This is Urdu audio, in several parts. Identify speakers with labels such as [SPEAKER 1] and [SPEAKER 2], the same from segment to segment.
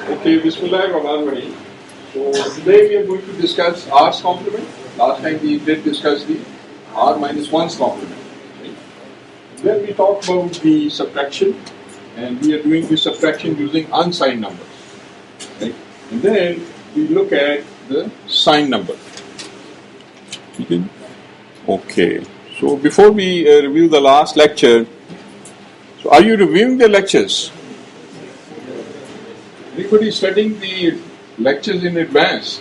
[SPEAKER 1] Okay, Bismillahirrahmanirrahim. So today we are going to discuss R's complement. Last time we did discuss the R minus 1's complement. Right? Then we talked about the subtraction, and we are doing the subtraction using unsigned numbers. Right? And then we look at the signed number. Okay. So before we review the last lecture, so are you reviewing the lectures? Anybody studying the lectures in advance?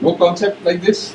[SPEAKER 1] No concept like this?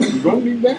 [SPEAKER 1] You don't need that?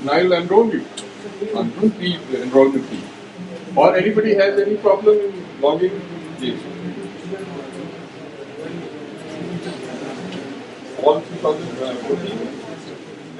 [SPEAKER 1] and I will enroll you. And don't need the enrollment fee. Or anybody has any problem in logging? Yes. All 2014?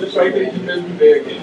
[SPEAKER 1] Just write an email today again.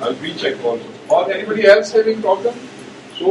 [SPEAKER 1] I'll recheck also. Or anybody else having problem? So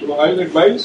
[SPEAKER 1] So I'll advise,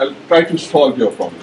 [SPEAKER 1] I'll try to solve your problem.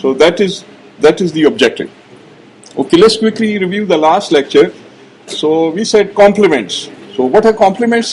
[SPEAKER 1] So that is the objective. Okay, let's quickly review the last lecture. So we said complements. So what are complements?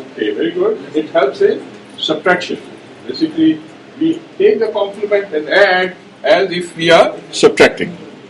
[SPEAKER 1] Okay, very good. It helps in subtraction. Basically, we take the complement and add as if we are subtracting.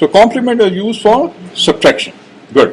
[SPEAKER 1] So complement are used for subtraction. Good.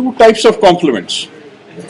[SPEAKER 1] two types of complements?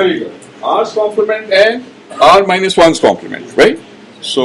[SPEAKER 1] very good. R's complement and R minus 1's complement, right? So,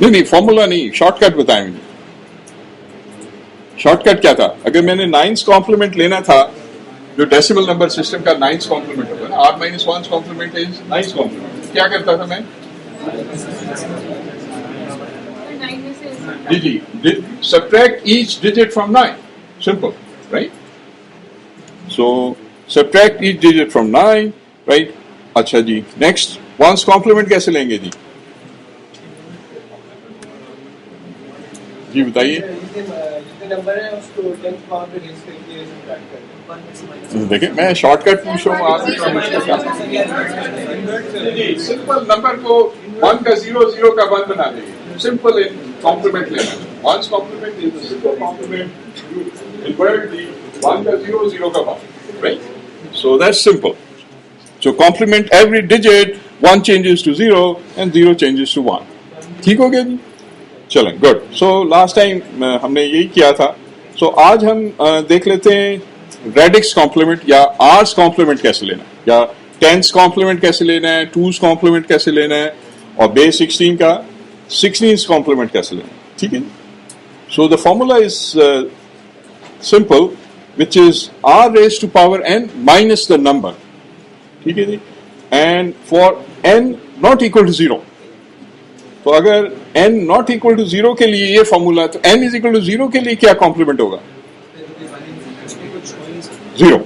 [SPEAKER 1] نہیں فارمولا نہیں, شارٹ کٹ بتائیں مجھے. شارٹ کٹ کیا تھا؟ اگر میں نے 9th کمپلیمنٹ لینا تھا, جو ڈیسیمل نمبر سسٹم کا 9th کمپلیمنٹ ہوگا نا, r minus 1 complement is 9th complement, کیا کرتا تھا میں؟ جی subtract each digit from 9, simple, right? So subtract each digit from 9, right? اچھا جی, next ones complement کیسے لیں گے جی؟ جی بتائیے. دیکھیں میں شارٹ کٹ پوچھ رہا ہوں, آپ سمپل نمبر کو 1 کا 0 0 کا 1 بنا دیں گے, سمپل کمپلیمنٹ لینا. Once complement is simple complement, invert the 1 کا 0 0 کا 1, right? So that's simple. So complement every digit, 1 changes to 0 and 0 changes to 1. ٹھیک ہو گیا جی؟ چلیں گڈ. سو لاسٹ ٹائم ہم نے یہی کیا تھا. سو آج ہم دیکھ لیتے ہیں ریڈکس کمپلیمنٹ یا آرس کمپلیمنٹ کیسے لینا ہے, یا 10th کمپلیمنٹ کیسے لینا ہے, 2's کمپلیمنٹ کیسے لینا ہے, اور بیس 16 کا 16th کمپلیمنٹ کیسے لینا ہے. ٹھیک ہے. So the formula is simple, which is r raised to power n minus the number. ٹھیک ہے جی. And for n not equal to 0, تو اگر n not equal to 0 کے لیے یہ فارمولا, تو n is equal to 0 کے لیے کیا کمپلیمنٹ ہوگا؟ 0.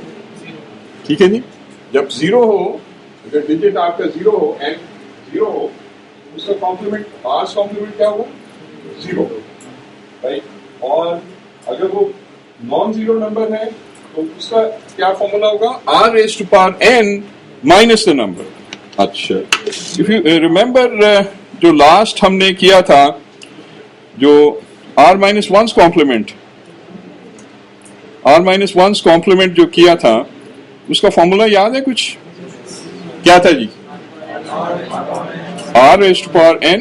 [SPEAKER 1] ٹھیک ہے جی. جب 0 ہو, اگر ڈیجٹ آپ کا 0 ہو, n 0 ہو, اس کا کمپلیمنٹ آرس کمپلیمنٹ کیا ہوگا؟ 0, رائٹ. اور اگر وہ نان زیرو نمبر ہے تو اس کا کیا فارمولا ہوگا؟ r raised to power n minus the number. اچھا, if you remember جو لاسٹ ہم نے کیا تھا, جو r minus 1's complement جو کیا تھا, اس کا فارمولا یاد ہے کچھ؟ کیا تھا جی؟ r raised to power n,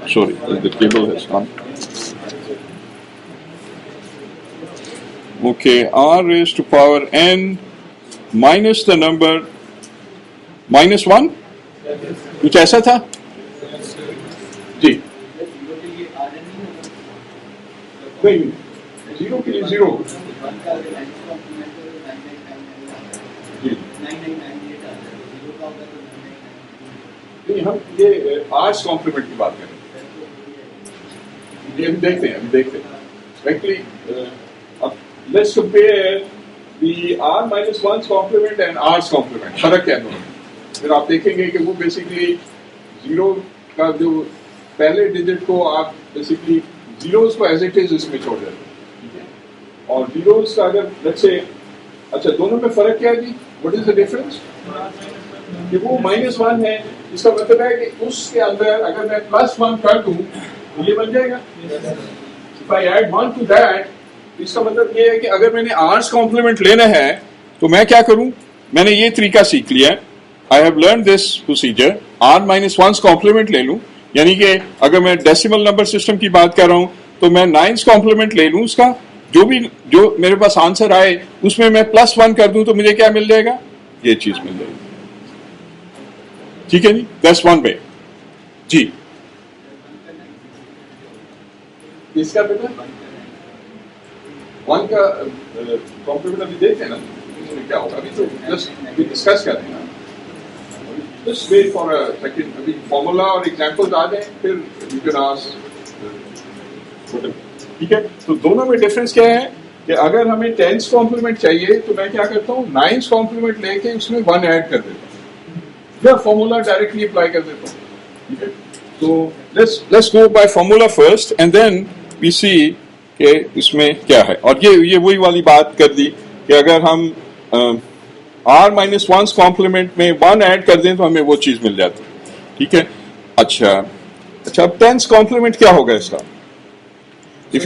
[SPEAKER 1] sorry the table has gone. Okay, r raised to power n minus the number minus 1, کچھ ایسا تھا جی؟ نہیں, 0 کے لیے 0 جی. نہیں, ہم یہ آرس کمپلیمنٹ کی بات کریں. یہ ہم دیکھتے ہیں actually. Let's compare the r minus 1's complement and r's complement. فرق کیا ہے؟ پھر آپ دیکھیں گے کہ وہ بیسکلی 0 کا جو پہلے ڈیجٹ کو آپ بیسکلی زیروز کو ایز اٹ از اس میں چھوڑ دیتے ہیں, ٹھیک ہے, اور زیروز کا اگر لیٹس سے, اچھا دونوں میں فرق کیا ہے جی؟ What is the difference? کہ وہ -1 ہے, اس کا مطلب ہے کہ اس کے اندر اگر میں +1 کر دوں تو یہ بن جائے گا. If I add 1 to that, اس کا مطلب یہ ہے کہ اگر میں نے آرس کمپلیمنٹ لینا ہے تو میں کیا کروں؟ میں نے یہ طریقہ سیکھ لیا ہے. I have learned this procedure. r minus 1's complement لے لوں, یعنی کہ اگر میں ڈیسیمل نمبر سسٹم کی بات کر رہا ہوں تو میں 9th کمپلیمنٹ لے لوں, اس کا جو میرے پاس آنسر آئے اس میں میں +1 کر دوں تو مجھے کیا مل جائے گا؟ یہ چیز مل جائے گی. ٹھیک ہے جی, +1 پہ جی. اس کا بیٹا 1 کا کمپلیمنٹ ابھی دیکھتے ہیں نا کیا ہوگا, ابھی تو جسٹ ڈسکس کر رہے ہیں. Just wait for a second. ابھی فارمولا اور ایگزامپلز آ جائیں پھر you can ask. ٹھیک ہے, تو دونوں میں ڈفرینس کیا ہے کہ اگر ہمیں 10th کمپلیمنٹ چاہیے تو میں کیا کرتا ہوں, 9th کمپلیمنٹ لے کے اس میں 1 ایڈ کر دیتا ہوں, یا فارمولا ڈائریکٹلی اپلائی کر دیتا ہوں. ٹھیک ہے, تو let's go by formula first and then we see کہ اس میں کیا ہے. اور یہ وہی والی بات کر دی کہ اگر ہم r minus 1's complement میں 1 ایڈ کر دیں تو ہمیں وہ چیز مل جاتی. ٹھیک ہے. اچھا اب 10th complement کیا ہوگا اس کا؟ If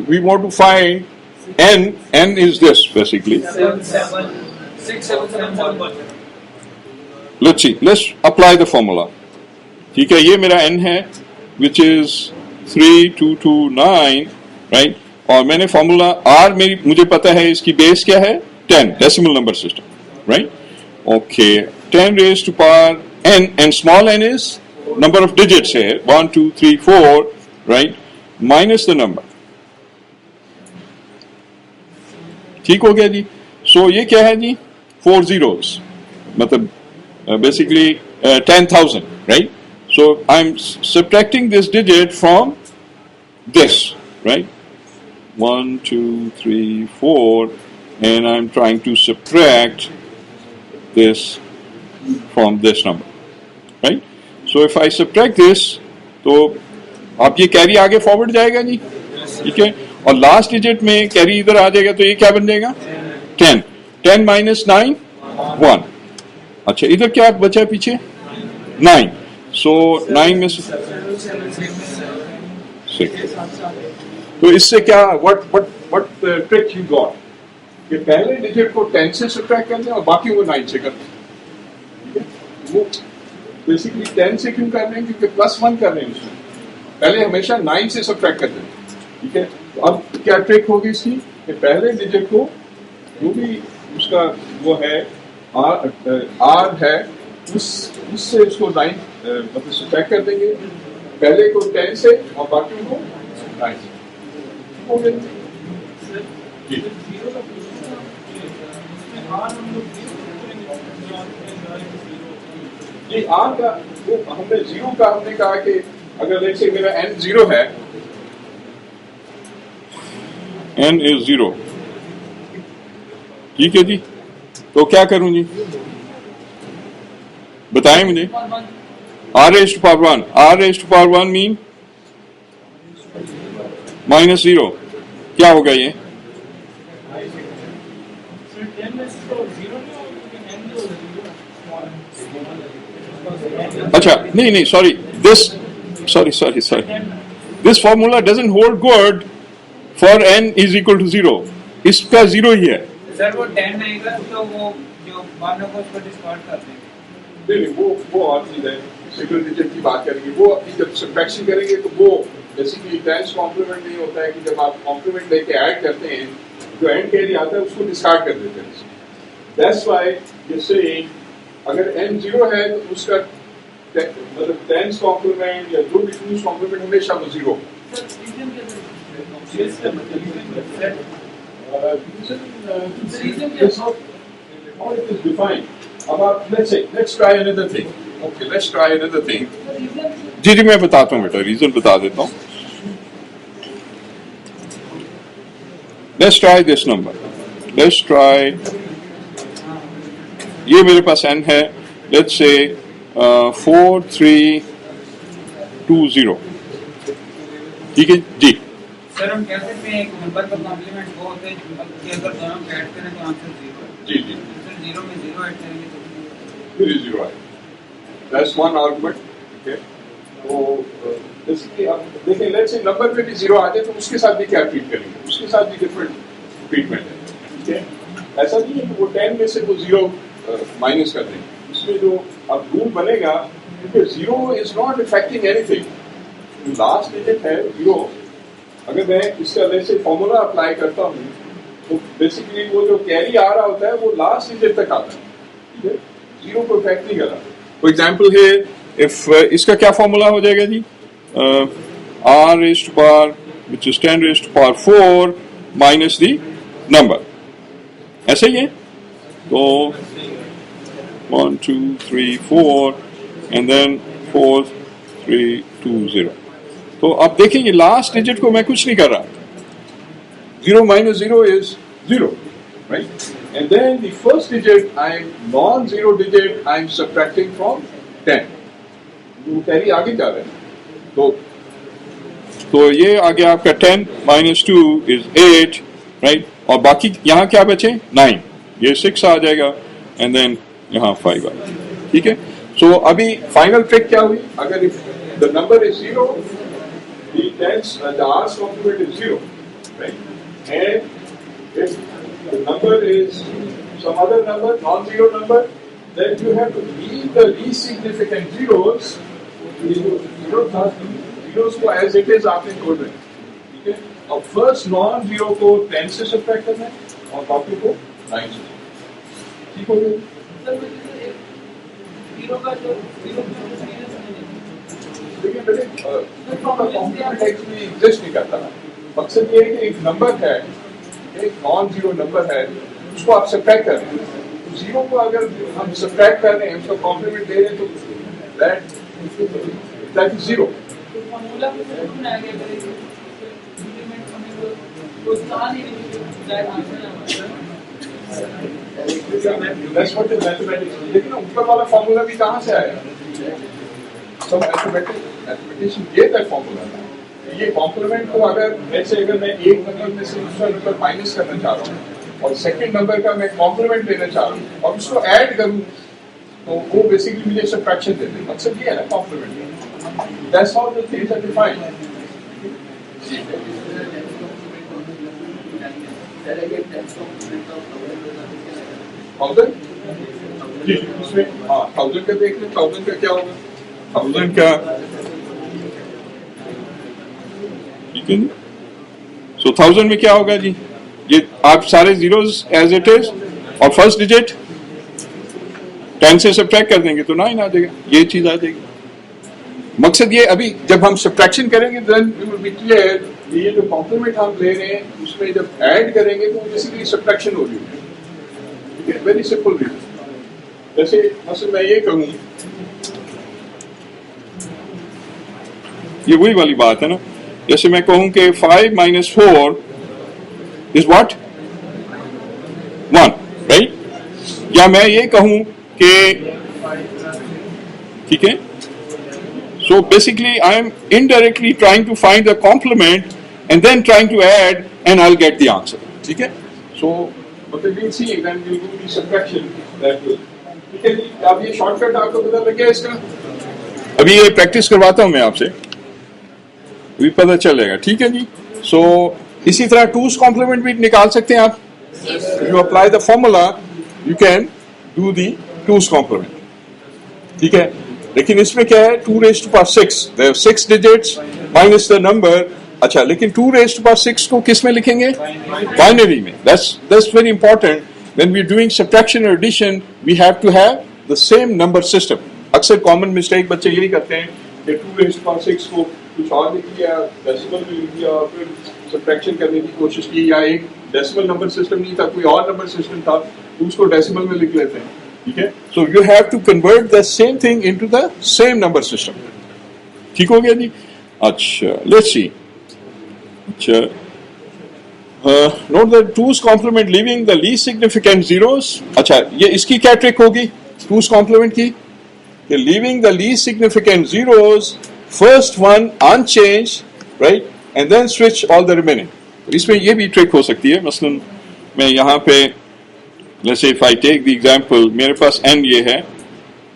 [SPEAKER 1] we want to find n is this basically.
[SPEAKER 2] 6 7 1.
[SPEAKER 1] Let's apply the formula. ٹھیک ہے, یہ میرا n ہے which is 3 2 2 9, right, اور میں نے فارمولا r مجھے پتا ہے اس کی بیس کیا ہے 10 decimal number system, right. Okay, 10 raised to power n and small n is number of digits here, 1 2 3 4, right, minus the number. ٹھیک ہو گیا جی. سو یہ کیا ہے جی؟ 4 zeros, مطلب basically 10,000, right? So I'm subtracting this digit from this, right? 1 2 3 4, and I'm trying to subtract this from this number, right? So if I subtract this, تو آپ یہ کیری آگے فارورڈ جائے گا جی, ٹھیک ہے, اور لاسٹ ڈیجٹ میں کیری ادھر آ جائے گا, تو یہ کیا بن جائے گا؟ 10. 10 minus 9 1. اچھا ادھر کیا بچا ہے پیچھے؟ 9. سو 9 میں 6. تو اس سے کیا what trick you got کہ پہلے ڈیجٹ کو 10 سے سبٹریکٹ کر دیں اور باقی وہ 9 سے کر دیں. وہ بیسیکلی 10 سے کیوں کر رہے ہیں؟ کیونکہ +1 کر رہے ہیں اس میں. پہلے ہمیشہ 9 سے سبٹریکٹ کر دیں, ٹھیک ہے. اب کیا ٹرک ہوگی اس کی کہ پہلے ڈیجٹ کو جو بھی اس کا وہ ہے آر ہے اس سے اس کو 9 مطلب سبٹریکٹ کر دیں گے, پہلے کو 10 سے اور باقی کو 9 سے. ہو گیا جی. جی آر کا وہ ہم نے زیرو کا ہم نے کہا کہ اگر دیکھیں میرا n 0 ہے, n is 0, ٹھیک ہے جی. تو کیا کروں جی بتائیں مجھے. r raised to power 1, r raised to power 1 mean -0. کیا ہوگا یہ؟ اچھا نہیں sorry this formula doesn't hold good for n is equal to 0. اس کا 0 ہی ہے
[SPEAKER 2] سر. وہ 10 آئے گا تو وہ جو مانو کو اس کو ڈسکارڈ کر دیں گے.
[SPEAKER 1] نہیں وہ اور چیز ہے. سنگل ڈیجٹ کی بات کریں گے, وہ جب سبٹریکشن کریں گے تو وہ بیسیکلی ٹینس کمپلیمنٹ نہیں ہوتا ہے کہ جب آپ کمپلیمنٹ لے کے ایڈ کرتے ہیں جو اینڈ کیری آتا ہے اس کو ڈسکارڈ کر دیتے ہیں. دیٹس وائی جیسے اگر n 0 ہے تو اس کا مطلب ٹینس کمپلیمنٹ یا جو بھی ٹوز کمپلیمنٹ ہمیشہ وہ 0. جی میں بتاتا ہوں بیٹا, ریزن بتا دیتا ہوں. Let's try this number. Let's try. یہ میرے پاس n ہے. Let's say 4320. ٹھیک ہے جی.
[SPEAKER 2] سر ہم کہہ سکتے ہیں ایک نمبر کا کمپلیمنٹ وہ ہوتا ہے کہ اگر دونوں کو ایڈ کریں تو آنسر 0 ہے.
[SPEAKER 1] جی
[SPEAKER 2] سر 0 میں 0 ایڈ کریں گے تو
[SPEAKER 1] 0 ہے. That's one argument. Okay. تو بیسیکلی آپ دیکھیں لیٹس سے نمبر پہ بھی 0 آ جائے تو اس کے ساتھ بھی کیا ٹریٹ کریں گے, اس کے ساتھ بھی ڈفرینٹ ٹریٹمنٹ ہے. ٹھیک ہے, ایسا نہیں ہے کہ وہ 10 میں سے وہ 0 مائنس کر دیں گے. اس میں جو اب رول بنے گا کیونکہ 0 is not affecting any thing. Last digit ہے 0. اگر میں اس کا ویسے فارمولا اپلائی کرتا ہوں تو بیسیکلی وہ جو کیری آ رہا ہوتا ہے وہ لاسٹ ڈیجٹ تک آتا ہے. ٹھیک ہے, 0 کو افیکٹ نہیں کر رہا. فار ایگزامپل ہے if اس کا کیا فارمولا ہو جائے گا جی؟ r raised to power which is 10 raised to power 4 minus the number. ایسا ہی ہے. تو 1 2 3 4 and then 4 3 2 0. تو آپ دیکھیں گے لاسٹ ڈیجٹ کو میں کچھ نہیں کر رہا. 0 minus 0 is 0, right? And then the first digit, non-zero digit, I'm subtracting from 10. وہ کیری آگے جا رہے ہیں تو یہ آگے آپ کا 10 minus 2 is 8, right? اور باقی یہاں کیا بچے 9. یہ 6 آ جائے گا and then یہاں 5 آ جائے گا. ٹھیک ہے. سو ابھی فائنل ٹرک کیا ہوئی؟ اگر the number is 0, the r's complement is 0, right? And if the number is some other number, non-zero number, then you have to leave the least significant zeros. Zeros کو as it is آپ نے چھوڑ دیں. ٹھیک ہے. اور فرسٹ نان زیرو کو 10 سے سبٹریکٹ کرنا ہے اور باقی کو 9 سے. ٹھیک ہو گیا. بیٹے کمپلیمنٹ ایکچولی ایگزسٹ نہیں کرتا. مقصد یہ ہے کہ ایک نمبر ہے, ایک نان زیرو نمبر ہے, اس کو آپ سبٹریکٹ کر رہے ہیں. زیرو کو اگر ہم سبٹریکٹ کر رہے ہیں, اس کا کمپلیمنٹ دے رہے ہیں, تو دیٹ از زیرو. لیکن اوپر والا فارمولا بھی کہاں سے آیا؟ سب میتھمیٹیشین یہ تک فارمولا تھا. یہ کمپلیمنٹ کو اگر ایسے اگر میں ایک نمبر میں سے دوسرا نمبر مائنس کرنا چاہ رہا ہوں اور سیکنڈ نمبر کا میں کمپلیمنٹ لینا چاہ رہا ہوں اور اس کو ایڈ کروں, تو وہ بیسیکلی مجھے سبٹریکشن دیتے ہیں. مقصد یہ ہے نا complement. That's how the things are defined. جی اس میں ہاں 1000 کا دیکھ لیں. 1000 کا کیا ہوگا؟ 1000 کا ٹھیک ہے جی. سو 1000 میں کیا ہوگا جی؟ یہ آپ سارے زیروز ایز اٹ از اور فرسٹ ڈیجٹ 10 سے سبٹریکٹ کر دیں گے تو 9 آ جائے گا. یہ چیز آ جائے گی. مقصد یہ ابھی جب ہم سبٹریکشن کریں گے دین وی ول بی کلیئر. یہ جو کمپلیمنٹ ہم لے رہے ہیں اس میں جب ایڈ کریں گے تو بیسیکلی سبٹریکشن ہو رہی ہے. ٹھیک ہے, ویری سمپل ریزن. جیسے مثلا میں یہ کہوں, یہ وہی والی بات ہے نا, جیسے میں کہوں کہ 5 minus 4 is what? 1, right? یا میں یہ کہوں کہ ٹھیک ہے. So basically I am indirectly trying to find the complement and then trying to add and I'll get the answer. ٹھیک ہے. So but we'll see then we'll do the subtraction that will. ٹھیک ہے جی. اب یہ شارٹ کٹ آپ کو پتا لگ گیا اس کا. ابھی یہ پریکٹس کرواتا ہوں میں آپ سے, بھی پتہ چلے گا. ٹھیک ہے جی. سو اسی طرح ٹوز کمپلیمنٹ بھی نکال سکتے ہیں آپ. You apply the formula you can do the two's complement. ٹھیک ہے. لیکن اس میں کیا ہے, 2 raised to power 6 there are 6 digits minus the number. اچھا, لیکن 2 raised to power 6 کو کس میں لکھیں گے؟ بائنری میں. that's very important. when we are doing subtraction or addition we have to have the same number system. اکثر کامن مسٹیک بچے یہی کرتے ہیں کہ 2 raised to power 6 کو کچھ اور لکھ لیا, ڈیسیمل میں لکھ لیا اور پھر سبٹریکشن کرنے کی کوشش کی, یا ایک ڈیسیمل نمبر سسٹم نہیں تھا, کوئی اور نمبر سسٹم تھا, تو اس کو ڈیسیمل میں لکھ لیتے ہیں. ٹھیک ہے. So you have to convert the same thing into the same number system. ٹھیک ہو گیا جی. اچھا لیٹس سی. اچھا note the two's complement leaving the least significant zeros. اچھا یہ اس کی کیا ٹرک ہوگی ٹوز کمپلیمنٹ کی, کہ living the least significant zeros first one unchanged, right, and then switch all the remaining. اس میں یہ بھی ٹرک ہو سکتی ہے. مثلا میں یہاں پہ let's say if I take the example, میرے پاس n یہ ہے,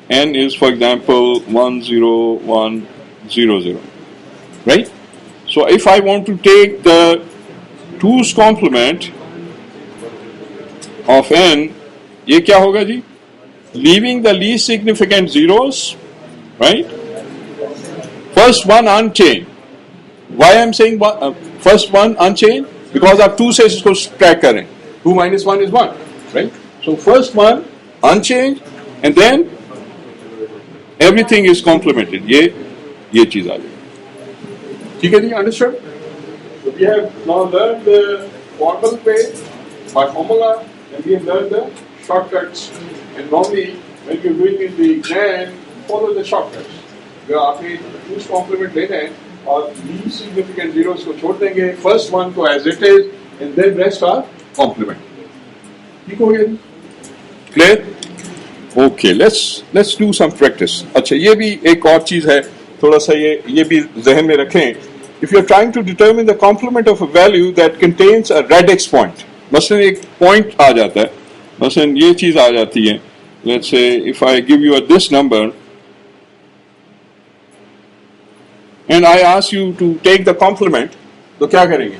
[SPEAKER 1] n is for example 10100, right? So if I want to take the 2's complement of n, یہ کیا ہوگا جی؟ leaving the least significant zeros, right? First one unchained. Why I'm saying first one unchained? Because آپ 2 سے اس کو subtract کریں. 2 minus 1 is 1, right? So first one unchanged and then everything is complemented. یہ چیز آ جائے. ٹھیک ہے جی. Understood? So we have now learned the formal way by formula and we have learned the shortcuts. And normally when you're doing in the exam, follow the shortcuts. آپ نے ٹوز کمپلیمنٹ لینا ہے اور لیسٹ سگنیفیکینٹ زیروز کو چھوڑ دیں گے, فرسٹ ون کو as it is and then rest are complement. ٹھیک ہو گیا جی. Clear. Okay let's do some practice. اچھا یہ بھی ایک اور چیز ہے, تھوڑا سا یہ بھی ذہن میں رکھیں. If you are trying to determine the complement of a value that contains a radix point. مثلا ایک پوائنٹ آ جاتا ہے, مثلا یہ چیز آ جاتی ہے. Let's say if I give you this number and I ask you to take the complement, تو کیا کریں گے؟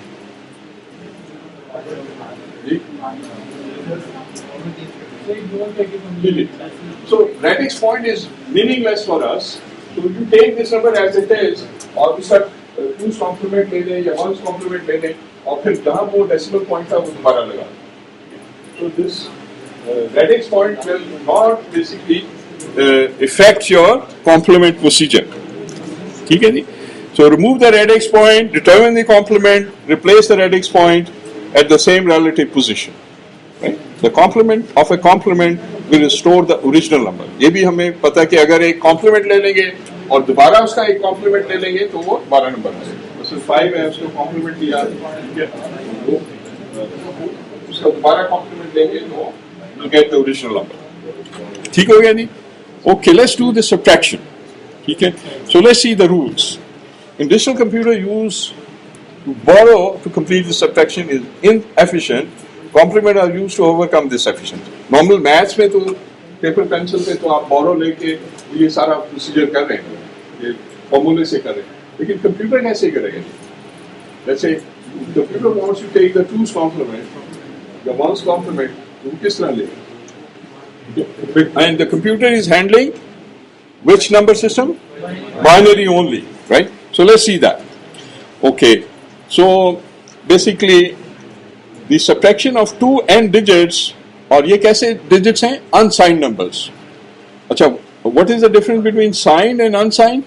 [SPEAKER 1] So radix point is meaningless for us. So you take this number as it is, اور اس کا 2's complement لے لیں یا 1's complement لے لیں, اور پھر جہاں وہ decimal point تھا وہ دوبارہ لگا. So this radix point will not basically affect your complement procedure. ٹھیک ہے جی. So remove the radix point, determine the complement, replace the radix point at the same relative position. Right? The complement of a complement will restore the original number. یہ بھی ہمیں پتا کہ اگر ایک complement لے لیں گے اور دوبارہ اس کا ایک complement لے لیں گے تو وہ 12 نمبر ہے. مثلا 5 ہے اس کو complement لیا اس کا دوبارہ complement لیں گے تو we'll get the original number. ٹھیک ہو گیا نہیں؟ Okay, let's do the subtraction. ٹھیک ہے. So let's see the rules. In digital computer, use to borrow to complete the subtraction is inefficient. Complement are used to overcome this efficiency. Normal maths میں تو پیپر پینسل پہ تو آپ borrow لے کے یہ سارا پروسیجر کر رہے ہیں, یہ فارمولے سے کر رہے ہیں, لیکن کمپیوٹر کیسے کرے گا؟ جیسے computer wants to take the 2's complement, the 1's complement, تو وہ کس طرح لے گا؟ And the computer is handling which number system? Binary only, right? So let's see that. Okay, so basically the subtraction of two n digits, اور یہ کیسے digits ہیں؟ Unsigned numbers. اچھا, what is the difference between signed and unsigned?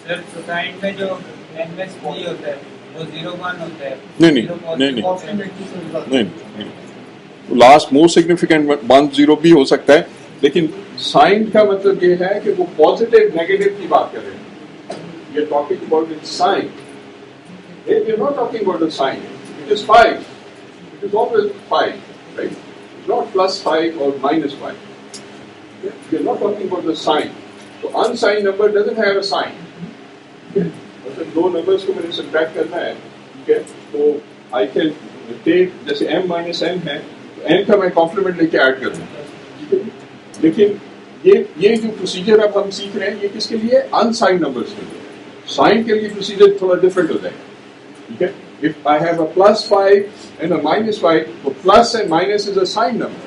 [SPEAKER 2] Sir signed میں جو n میں p ہوتا ہے وہ 0 1 ہوتا ہے. نہیں.
[SPEAKER 1] لاسٹ موسٹ سگنیفیکینٹ 1 0 بھی ہو سکتا ہے, لیکن سائنڈ کا مطلب یہ ہے کہ وہ پازیٹیو نیگیٹو کی بات کر رہے ہیں. We are talking about its sign. We are not talking about the sign. It is 5. It is always 5, right? It's not plus 5 or minus 5. We are not talking about the sign. So unsigned number doesn't have a sign. مطلب دو نمبرس کو میں نے سبٹریکٹ کرنا ہے, ٹھیک ہے, تو I can take جیسے m minus n ہے, تو n کا میں کمپلیمنٹ لے کے ایڈ کر دوں. لیکن یہ جو پروسیجر اب ہم سیکھ رہے ہیں یہ کس کے لیے؟ انسائنڈ نمبرس کے لیے. سائن کے لیے پروسیجر تھوڑا ڈفرینٹ ہوتا ہے, ٹھیک ہے. If I have a plus 5 and a minus 5, تو plus and minus is a signed number,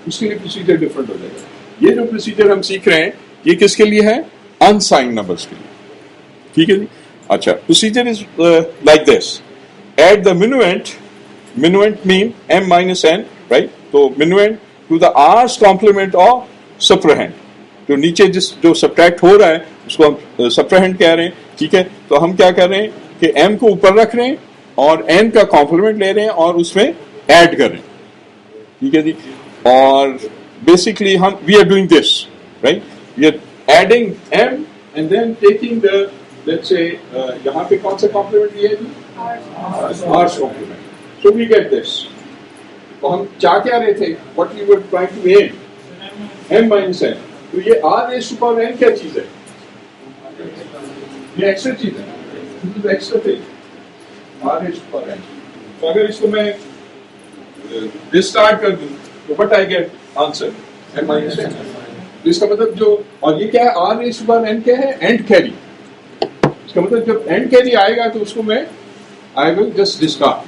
[SPEAKER 1] اس کے لیے پروسیجر ڈفرینٹ ہو جائے گا. یہ جو پروسیجر ہم سیکھ رہے ہیں یہ کس کے لیے ہے؟ انسائنڈ نمبرس کے لیے. ٹھیک ہے جی. اچھا, procedure is like this. Add the minuend mean m minus n, right? تو minuend to the r's complement of subtrahend. جو نیچے جو سبٹریکٹ ہو رہا ہے اس کو ہم سبٹراہینڈ کہہ رہے ہیں, ٹھیک ہے. تو ہم کیا کر رہے ہیں کہ m کو اوپر رکھ رہے ہیں اور n کا کمپلیمنٹ لے رہے ہیں اور اس میں ایڈ کر رہے ہیں, ٹھیک ہے جی. اور بیسکلی ہم we are doing this, right. We are adding m and then taking the let's say یہاں پہ کون سا کمپلیمنٹ لیا ہے جی؟ r complement. So we get this. تو ہم چاہ کیا رہے تھے, what we were trying to aim m minus n. تو یہ r raised to power n کیا چیز ہے؟ یہ ایکسٹرا چیز ہے, extra thing r raised to power n. تو اگر اس کو میں ڈسکارڈ کر دوں تو but I get answer m minus n. تو اس کا مطلب جو, اور یہ کیا ہے r raised to power n کیا ہے؟ And carry. اس کا مطلب جب اینڈ کیری آئے گا تو اس کو میں آئی ول جسٹ ڈسکارڈ.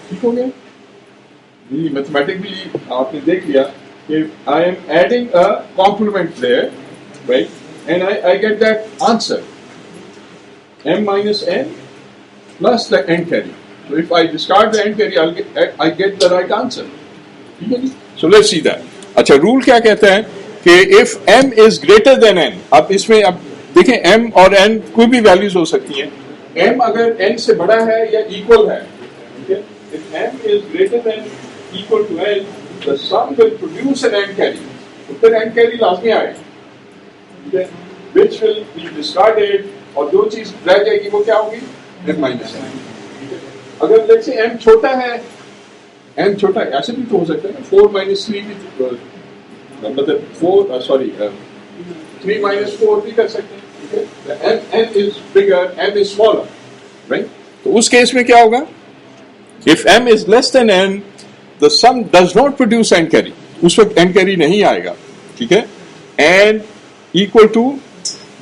[SPEAKER 1] ٹھیک ہو گیا. میتھمیٹکلی آپ نے دیکھ لیا کہ I am adding a complement there, right? And I get that answer, m minus n plus the end carry. So if I discard the end carry, I get the right answer. So let's see that. اچھا, رول کیا کہتا ہے کہ if m is greater than n. اب اس میں اب دیکھیں m اور n کوئی بھی ویلیوز ہو سکتی ہیں. m اگر n سے بڑا ہے یا ایکول ہے, if m is greater than equal to n, the sum will produce an end carry. تو پھر end carry لازمی آئے گا, which will be discarded, اور جو چیز رہ جائے گی وہ کیا ہوگی؟ m minus n. اگر let's say m چھوٹا ہے, m چھوٹا ہے, ایسے بھی تو ہو سکتا ہے 4 minus 3 بھی, مطلب 3 minus 4 بھی کر سکتے ہیں. n is bigger, m is smaller, right? تو اس کیس میں کیا ہوگا؟ if m is less than n, the sum does not produce n carry. اس وقت n carry نہیں آئے گا, ٹھیک ہے. and equal to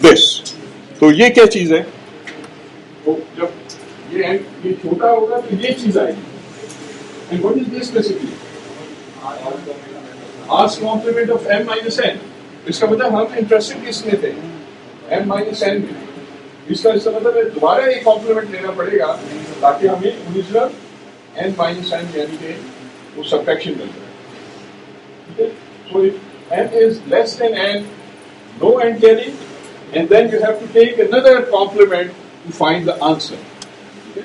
[SPEAKER 1] this. تو یہ کیا چیز ہے؟ تو جب یہ چھوٹا ہوگا تو یہ چیز آئے گی. and what is this basically? r's complement of m minus n. اس کا مطلب ہم انٹرسٹڈ کس میں تھے؟ m minus n میں. اس کا مطلب ہے دوبارہ ایک کمپلیمنٹ لینا پڑے گا تاکہ ہمیں اوریجنل n minus n یعنی کہ وہ سبٹریکشن مل جائے. So if n is less than n, no n carry, and then you have to take another complement to find the answer. Okay?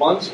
[SPEAKER 1] ones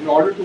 [SPEAKER 1] in order to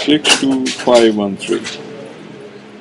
[SPEAKER 1] 62513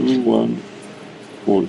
[SPEAKER 1] 2140.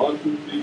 [SPEAKER 1] 1 2 3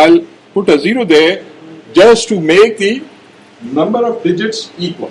[SPEAKER 1] I'll put a zero there just to make the number of digits equal.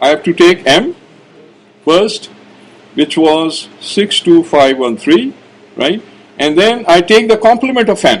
[SPEAKER 1] I have to take m first, which was 62513, right? And then I take the complement of n.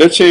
[SPEAKER 1] let's say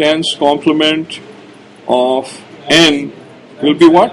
[SPEAKER 1] Tens complement of n will be what?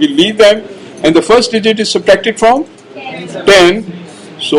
[SPEAKER 1] we leave them and the first digit is subtracted from 10, so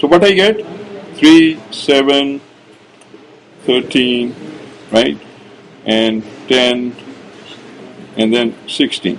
[SPEAKER 1] So what I get? 3 7 13, right, and 10 and then 16.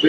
[SPEAKER 1] So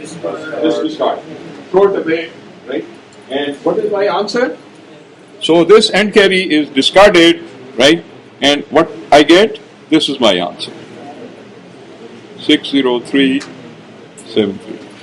[SPEAKER 1] Just discard, throw it away, right? And what is my answer? So this end carry is discarded, right? And what I get? This is my answer. 60373.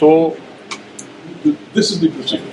[SPEAKER 1] So this is the procedure.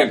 [SPEAKER 1] n.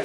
[SPEAKER 1] m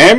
[SPEAKER 1] m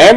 [SPEAKER 1] m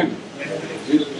[SPEAKER 1] n,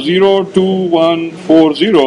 [SPEAKER 1] 0 2 1 4 0,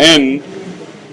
[SPEAKER 1] n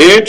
[SPEAKER 1] 8,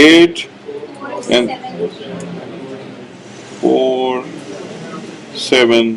[SPEAKER 1] 8 and 4 7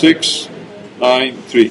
[SPEAKER 1] 6 9 3।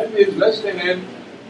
[SPEAKER 1] n is less than n,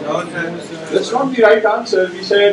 [SPEAKER 1] That's not the right answer. We said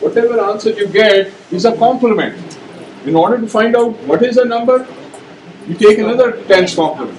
[SPEAKER 1] whatever answer you get is a complement. In order to find out what is the number, you take another tens complement.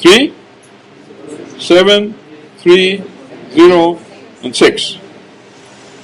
[SPEAKER 1] 3 7 3 0 and 6,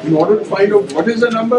[SPEAKER 1] In order to find out what is the number,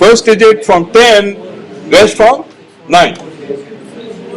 [SPEAKER 1] first digit from 10, rest from 9,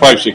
[SPEAKER 1] 5 6,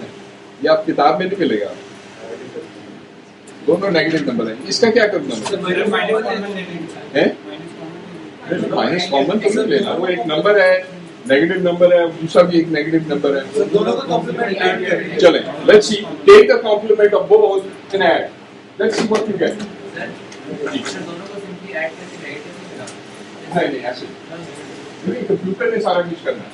[SPEAKER 1] ہیں, یہ آپ کتاب میں نہیں ملے گا, دونوں نیگیٹو نمبر ہیں. اس کا کیا کرنا ہے؟ مائنس کامن تو نہیں لینا, وہ ایک نمبر ہے نیگیٹو نمبر ہے, دوسرا بھی ایک نیگیٹو نمبر ہے,
[SPEAKER 3] دونوں کا کمپلیمنٹ ایڈ کریں.
[SPEAKER 1] چلیں let's see take the complement of both and add, let's see what you get. نہیں ایسے کمپیوٹر نے سارا کچھ کرنا ہے,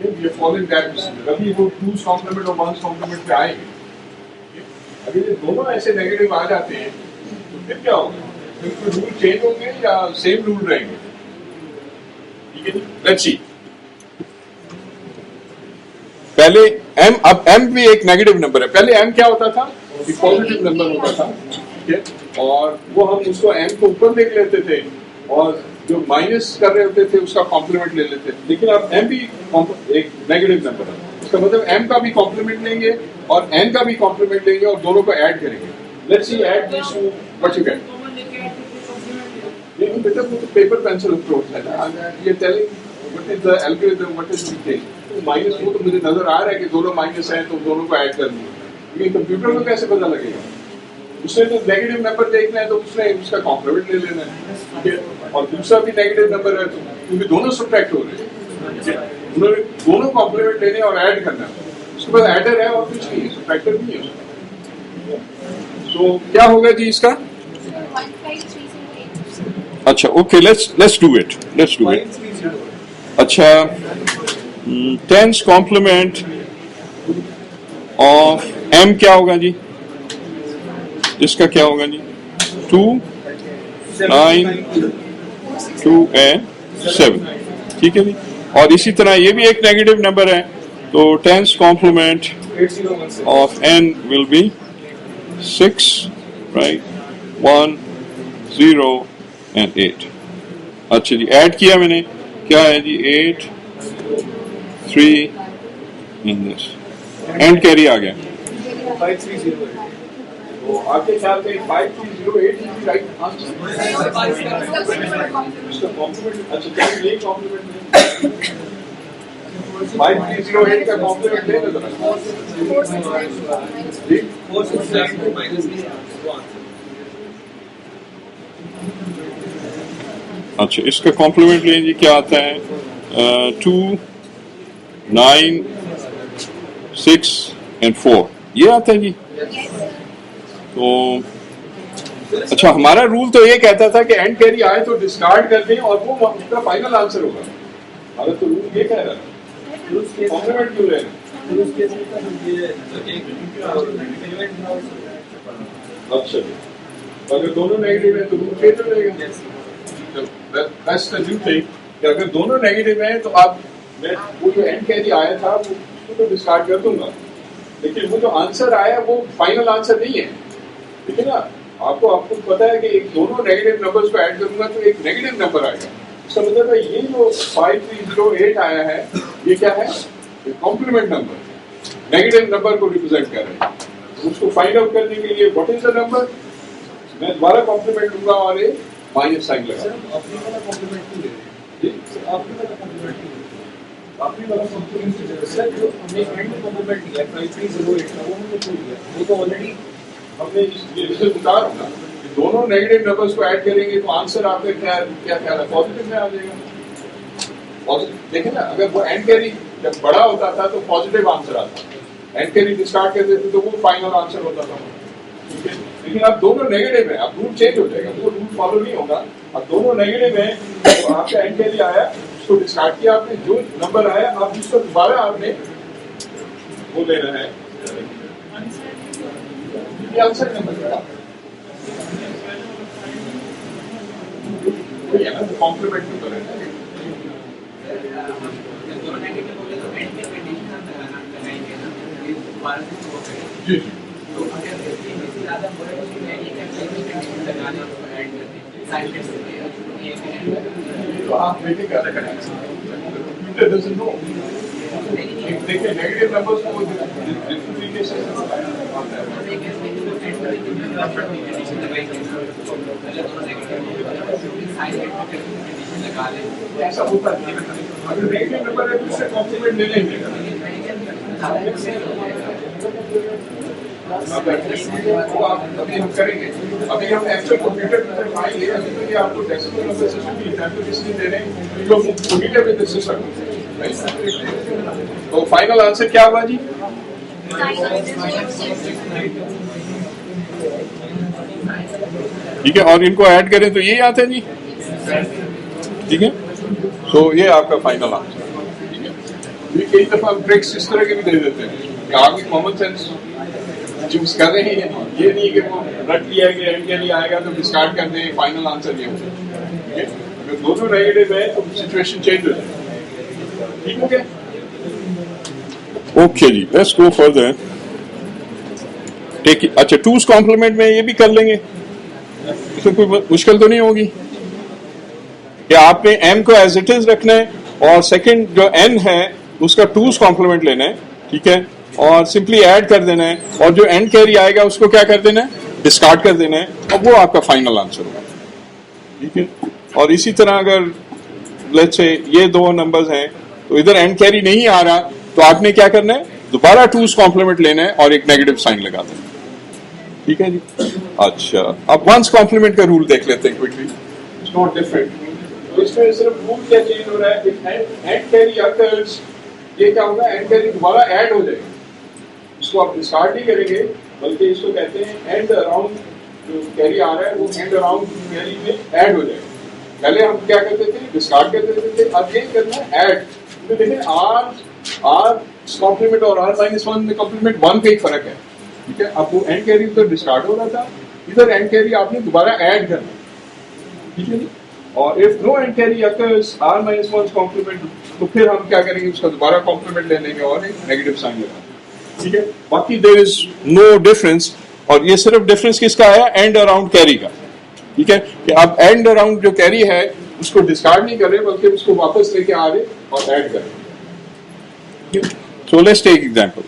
[SPEAKER 1] یہ فالوئنگ دیٹ پروسیجر. ابھی وہ 2's کمپلیمنٹ اور 1's کمپلیمنٹ پہ آئیں گے. اگر یہ دونوں ایسے نیگیٹو آ جاتے ہیں تو پھر کیا ہوگا؟ پھر رول چینج ہوں گے یا سیم رول رہیں گے؟ ٹھیک ہے, لیٹس سی. پہلے m, اب m بھی ایک نیگیٹو نمبر ہے. پہلے m کیا ہوتا تھا؟ پازیٹیو نمبر ہوتا تھا, ٹھیک ہے, اور وہ ہم اس کو m کو اوپر دیکھ لیتے تھے اور جو مائنس کر رہے ہوتے تھے اس کا کمپلیمنٹ لے لیتے تھے. لیکن اب m بھی ایک نیگیٹو نمبر ہے, اس کا مطلب m کا بھی کمپلیمنٹ لیں گے اور n کا بھی کمپلیمنٹ لیں گے اور دونوں کو ایڈ کریں گے. Let's see add these two what you get. یہ بیٹا وہ تو پیپر پینسل اپروچ ہے نا, یہ telling what is the algorithm, what is the minus. وہ تو مجھے نظر آ رہا ہے کہ دونوں مائنس ہیں تو دونوں کو ایڈ کر دیں, لیکن کمپیوٹر کو کیسے پتہ لگے گا؟ اس نے تو نیگیٹو نمبر دیکھنا ہے تو اس نے اس کا کمپلیمنٹ لے لینا ہے, ٹھیک ہے, اور دوسرا بھی نیگیٹو نمبر ہے تو کیونکہ دونوں سبٹریکٹ ہو رہے ہیں, ٹھیک ہے, انہوں نے دونوں کمپلیمنٹ لینے اور ایڈ کرنا ہے. اس کے بعد ایڈر ہے اور کچھ نہیں ہے, سبٹریکٹر نہیں ہے اس کا. تو کیا ہوگا جی اس کا؟ اچھا اوکے, لیٹس ڈو اٹ. اچھا, ٹینس کمپلیمنٹ آف m کیا ہوگا جی؟ اس کا کیا ہوگا جی؟ 2 9 2 and 7, ٹھیک ہے جی. اور اسی طرح یہ بھی ایک نیگیٹو نمبر ہے, تو ten's complement of n will be 6, right, 1 0 and 8. اچھا جی, ایڈ کیا میں نے, کیا ہے جی؟ 8 3 and this, اینڈ کیری آ گیا.
[SPEAKER 3] 5308.
[SPEAKER 1] تو آپ کے خیال میں 5308 is the right answer. اس کا کمپلیمنٹ, اچھا چلیے یہ کمپلیمنٹ ہے 5308 کا کمپلیمنٹ لے لو ذرا. اچھا اس کا کمپلیمنٹ لیں جی, کیا آتا ہے؟ 2 9 6 and 4, یہ آتا ہے جی. تو اچھا ہمارا رول تو یہ کہتا تھا کہ اینڈ کیری آئے تو ڈسکارڈ کر دیں اور وہ اس کا فائنل آنسر ہوگا. ہمارا تو رول یہ کہہ رہا ہے, کمپلیمنٹ کیوں لے رہے ہیں؟ اچھا جی, اگر دونوں نیگیٹو ہیں تو رول چینج ہو جائے گا. That's the new thing, کہ اگر دونوں نیگیٹو ہیں تو آپ, میں وہ جو اینڈ کیری آیا تھا وہ اس کو ڈسکارڈ کر دوں گا, لیکن وہ جو آنسر آیا وہ فائنل آنسر نہیں ہے. ٹھیک ہے نا, آپ کو پتا ہے کہ ایک دونوں نیگیٹو نمبرز کو ایڈ کروں گا تو ایک نیگیٹو نمبر آئے گا. اس کا مطلب ہے یہ جو 5308 آیا ہے یہ کیا ہے؟ کمپلیمنٹ نمبر, نیگیٹو نمبر کو ریپرزینٹ کر رہے ہیں. اس کو فائنڈ آؤٹ کرنے کے لیے واٹ از دا نمبر, میں دوبارہ کمپلیمنٹ لوں گا اور ایک مائنس سائن لگا. دونوں نیگیٹو نمبرز کو ایڈ کریں گے تو آنسر آپ کا کیا خیال ہے؟ پازیٹیو میں آ جائے گا. دیکھیں نا, اگر وہ اینڈ کیری جب بڑا ہوتا تھا تو پازیٹیو آنسر آتا, اینڈ کیری ڈسکارڈ کر دیتے تو وہ فائنل آنسر ہوتا تھا. لیکن اب دونوں نیگیٹو ہیں, اب رول چینج ہو جائے گا, وہ رول فالو نہیں ہوگا. اب دونوں نیگیٹو ہیں تو آپ کا اینڈ کیری آیا, اس کو ڈسکارڈ کیا آپ نے, جو نمبر آیا اب اس کو دوبارہ آپ نے وہ لینا ہے, یہ آنسر نمبر ہے کمپلیمنٹ نمبر ہے. جی جی, تو آپ بیٹے کیا رکھنا ہے, دیکھیں نیگیٹو نمبرز کو ایسا ہوتا ہے. اگر نیگیٹو نمبر ہے تو اس سے کمپلیمنٹ لے لیں گے, ابھی ہم کریں گے. ابھی ہم ایکچوئل کمپیوٹر میں آئیں گے. ابھی تو یہ آپ کو ڈیسیمل نمبر سسٹم کی ایگزامپل اس لیے دے رہے ہیں جو کمپیوٹر میں سسٹم. تو فائنل آنسر کیا ہوا جی؟ ٹھیک ہے, اور ان کو ایڈ کریں تو یہی آتا ہے جی. ٹھیک ہے, تو یہ آپ کا فائنل آنسر. ٹھیک ہے, کئی دفعہ ٹرکس اس طرح کے بھی دے دیتے ہیں کہ آپ کی کامن سینس چوز کر رہے ہیں. یہ نہیں کہ وہ رٹ لیا کہ اینڈ کے لیے آئے گا تو ڈسکارڈ کر دیں, فائنل آنسر یہ ہوگا. ٹھیک ہے, اگر دونوں نیگیٹو ہے تو سچویشن چینج ہو جائے. ٹھیک ہو گیا؟ اوکے جی, لیٹس گو فردر. اچھا, ٹوز کمپلیمنٹ میں یہ بھی کر لیں گے, اس میں کوئی مشکل تو نہیں ہوگی کہ آپ نے ایم کو ایز اٹ از رکھنا ہے اور سیکنڈ جو این ہے اس کا ٹوز کمپلیمنٹ لینا ہے. ٹھیک ہے, اور سمپلی ایڈ کر دینا ہے, اور جو اینڈ کیری آئے گا اس کو کیا کر دینا ہے, ڈسکارڈ کر دینا ہے, اور وہ آپ کا فائنل آنسر ہوگا. ٹھیک ہے, اور اسی طرح اگر لیٹس سے یہ دو نمبرز ہیں تو ادھر اینڈ کیری نہیں آ رہا تو آپ نے کیا کرنا ہے, دوبارہ ٹوز کمپلیمنٹ لینا ہے اور ایک نیگیٹو سائن لگا دینا. ٹھیک ہے جی. اچھا, اب ونس کمپلیمنٹ کا رول دیکھ لیتے ہیں کوئکلی. It's not different. تو اس میں صرف رول کیا چینج ہو رہا ہے, اینڈ کیری اکرز, یہ کیا ہوگا, اینڈ کیری دوبارہ ایڈ ہو جائے گا. اس کو آپ ڈسکارڈ نہیں کریں گے بلکہ اس کو کہتے ہیں اینڈ اراؤنڈ. جو کیری آ رہا ہے وہ اینڈ اراؤنڈ کیری میں ایڈ ہو جائے گا. پہلے ہم کیا کرتے تھے, ڈسکارڈ کر دیتے تھے, اب یہ کرنا ہے ایڈ. تو دیکھیں آر کمپلیمنٹ اور آر مائنس ون میں کمپلیمنٹ ون کا ہی فرق ہے. ٹھیک ہے, اب وہ اینڈ کیری ادھر ڈسکارڈ ہو رہا تھا, ادھر اینڈ کیری آپ نے دوبارہ ایڈ کرنا. ٹھیک ہے جی. اور if no end carry occurs r minus 1 complement, تو پھر ہم کیا کریں گے, اس کا دوبارہ کمپلیمنٹ لے لیں گے اور ایک نیگیٹو سائن لگا. ٹھیک ہے, باقی there is no difference. اور یہ صرف ڈفرنس کس کا ہے, اینڈ اراؤنڈ کیری کا. ٹھیک ہے, کہ آپ اینڈ اراؤنڈ جو کیری ہے اس کو ڈسکارڈ نہیں کر رہے بلکہ اس کو واپس لے کے آ رہے اور ایڈ کر رہے. So let's take example.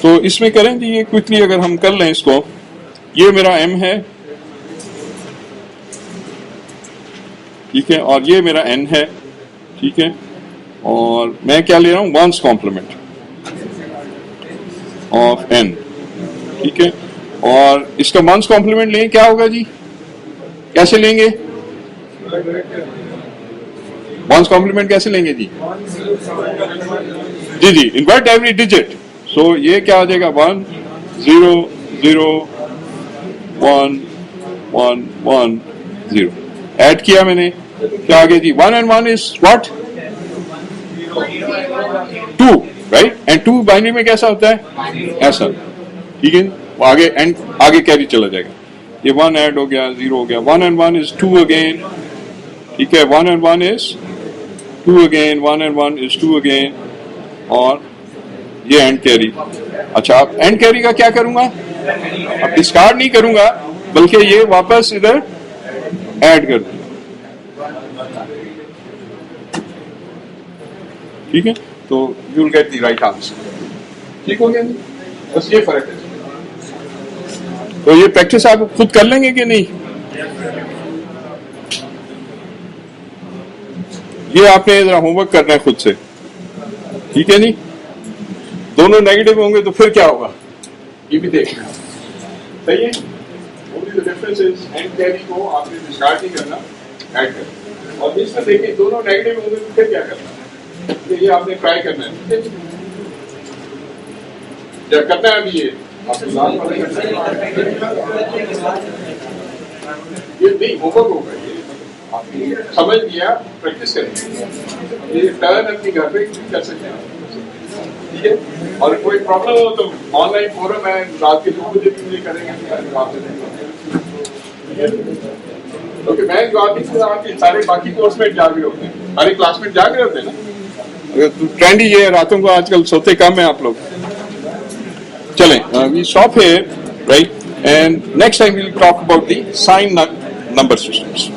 [SPEAKER 1] تو اس میں کریں جی یہ کوئکلی اگر ہم کر لیں اس کو, یہ میرا ایم ہے. ٹھیک ہے, اور یہ میرا این ہے. ٹھیک ہے, اور میں کیا لے رہا ہوں, ونس کمپلیمنٹ آف این. ٹھیک ہے, اور اس کا ونس کمپلیمنٹ لیں کیا ہوگا جی, کیسے لیں گے, ونس کمپلیمنٹ کیسے لیں گے جی, جی انورٹ ایوری ڈیجٹ. سو یہ کیا آ جائے گا, 1 0 0 1 1 1 0. ایڈ کیا میں نے, کیا آگے جی, 1 and 1 is what, 2, right, and 2 binary میں کیسا ہوتا ہے, ایسا. ٹھیک ہے, آگے کیری چلا جائے گا. یہ 1 ایڈ ہو گیا, 0 ہو گیا, 1 and 1 is 2 again. ٹھیک ہے, 1 and 1 is 2 again, 1 and 1 is 2 again, اور یہ اینڈ کیری. اچھا, اب اینڈ کیری کا کیا کروں گا, اب ڈسکارڈ نہیں کروں گا بلکہ یہ واپس ادھر ایڈ کر دوں. ٹھیک ہے, تو you will get the right answer. ٹھیک ہو گیا جی, بس یہ فرق ہے. تو یہ پریکٹس آپ خود کر لیں گے کہ نہیں, یہ آپ نے ذرا ہوم ورک کرنا ہے خود سے. ٹھیک ہے جی, دونوں نیگیٹو ہوں گے تو پھر کیا ہوگا یہ بھی دیکھنا. صحیح ہے, only the difference is and carry کو آپ نے ڈسکارڈ نہیں کرنا, ایڈ کرنا. اور اس میں دیکھیں دونوں نیگیٹو ہوں گے تو پھر کیا کرنا, یہ آپ نے ٹرائی کرنا ہے. کیا کرنا ہے ابھی, یہ نہیں ہوم ورک ہوگا, یہ آپ سمجھ لیا, پریکٹس کریں. یہ ٹرن اپنی گھر پہ کر سکتے ہیں. ٹھیک ہے, اور کوئی پرابلم ہو تو آن لائن فورم ہے, رات کے 2 بجے بھی کریں گے. کیونکہ میں جواب نہیں کرتا, آپ کے سارے باقی کورس میں جاگ رہے ہوتے ہیں, سارے کلاس میں جاگ رہے ہوتے ہیں نا. ٹرینڈ ہی ہے, راتوں کو آج کل سوتے کم ہیں آپ لوگ. چلیں, we stop here, right, and next time we will talk about the sign number systems.